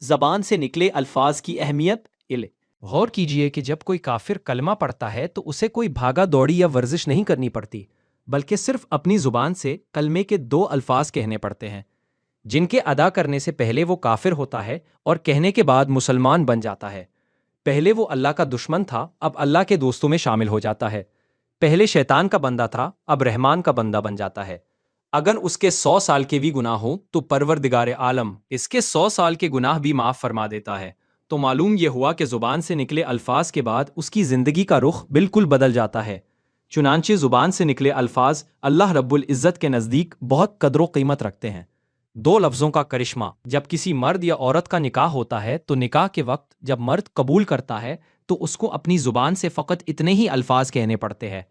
زبان سے نکلے الفاظ کی اہمیت غور کیجئے کہ جب کوئی کافر کلمہ پڑھتا ہے تو اسے کوئی بھاگا دوڑی یا ورزش نہیں کرنی پڑتی، بلکہ صرف اپنی زبان سے کلمے کے 2 الفاظ کہنے پڑتے ہیں، جن کے ادا کرنے سے پہلے وہ کافر ہوتا ہے اور کہنے کے بعد مسلمان بن جاتا ہے۔ پہلے وہ اللہ کا دشمن تھا، اب اللہ کے دوستوں میں شامل ہو جاتا ہے۔ پہلے شیطان کا بندہ تھا، اب رحمان کا بندہ بن جاتا ہے۔ اگر اس کے 100 سال کے بھی گناہ ہوں تو پروردگار عالم اس کے 100 سال کے گناہ بھی معاف فرما دیتا ہے۔ تو معلوم یہ ہوا کہ زبان سے نکلے الفاظ کے بعد اس کی زندگی کا رخ بالکل بدل جاتا ہے۔ چنانچہ زبان سے نکلے الفاظ اللہ رب العزت کے نزدیک بہت قدر و قیمت رکھتے ہیں۔ 2 لفظوں کا کرشمہ، جب کسی مرد یا عورت کا نکاح ہوتا ہے تو نکاح کے وقت جب مرد قبول کرتا ہے تو اس کو اپنی زبان سے فقط اتنے ہی الفاظ کہنے پڑتے ہیں: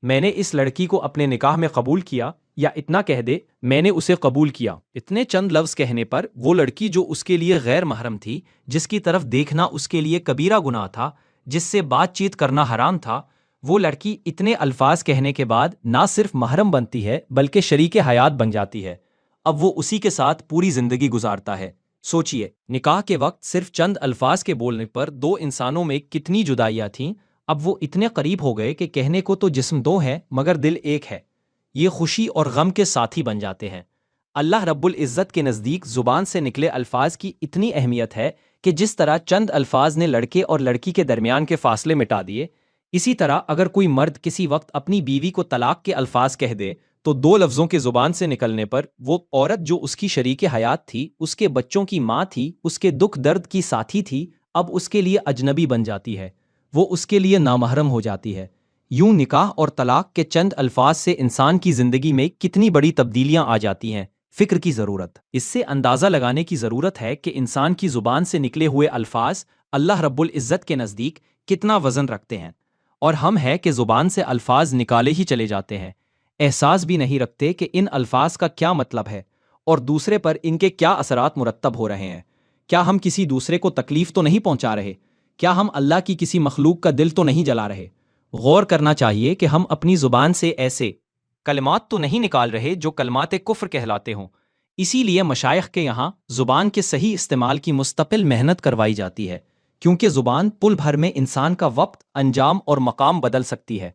میں نے اس لڑکی کو اپنے نکاح میں قبول کیا، یا اتنا کہہ دے میں نے اسے قبول کیا۔ اتنے چند لفظ کہنے پر وہ لڑکی جو اس کے لیے غیر محرم تھی، جس کی طرف دیکھنا اس کے لیے کبیرہ گناہ تھا، جس سے بات چیت کرنا حرام تھا، وہ لڑکی اتنے الفاظ کہنے کے بعد نہ صرف محرم بنتی ہے بلکہ شریک حیات بن جاتی ہے۔ اب وہ اسی کے ساتھ پوری زندگی گزارتا ہے۔ سوچئے، نکاح کے وقت صرف چند الفاظ کے بولنے پر 2 انسانوں میں کتنی جدائیاں تھیں، اب وہ اتنے قریب ہو گئے کہ کہنے کو تو جسم 2 ہیں مگر دل ایک ہے۔ یہ خوشی اور غم کے ساتھی بن جاتے ہیں۔ اللہ رب العزت کے نزدیک زبان سے نکلے الفاظ کی اتنی اہمیت ہے کہ جس طرح چند الفاظ نے لڑکے اور لڑکی کے درمیان کے فاصلے مٹا دیے، اسی طرح اگر کوئی مرد کسی وقت اپنی بیوی کو طلاق کے الفاظ کہہ دے تو 2 لفظوں کے زبان سے نکلنے پر وہ عورت جو اس کی شریک حیات تھی، اس کے بچوں کی ماں تھی، اس کے دکھ درد کی ساتھی تھی، اب اس کے لیے اجنبی بن جاتی ہے، وہ اس کے لیے نامحرم ہو جاتی ہے۔ یوں نکاح اور طلاق کے چند الفاظ سے انسان کی زندگی میں کتنی بڑی تبدیلیاں آ جاتی ہیں۔ فکر کی ضرورت، اس سے اندازہ لگانے کی ضرورت ہے کہ انسان کی زبان سے نکلے ہوئے الفاظ اللہ رب العزت کے نزدیک کتنا وزن رکھتے ہیں، اور ہم ہے کہ زبان سے الفاظ نکالے ہی چلے جاتے ہیں، احساس بھی نہیں رکھتے کہ ان الفاظ کا کیا مطلب ہے اور دوسرے پر ان کے کیا اثرات مرتب ہو رہے ہیں۔ کیا ہم کسی دوسرے کو تکلیف تو نہیں پہنچا رہے؟ کیا ہم اللہ کی کسی مخلوق کا دل تو نہیں جلا رہے؟ غور کرنا چاہیے کہ ہم اپنی زبان سے ایسے کلمات تو نہیں نکال رہے جو کلمات کفر کہلاتے ہوں۔ اسی لیے مشائخ کے یہاں زبان کے صحیح استعمال کی مستقل محنت کروائی جاتی ہے، کیونکہ زبان پل بھر میں انسان کا وقت، انجام اور مقام بدل سکتی ہے۔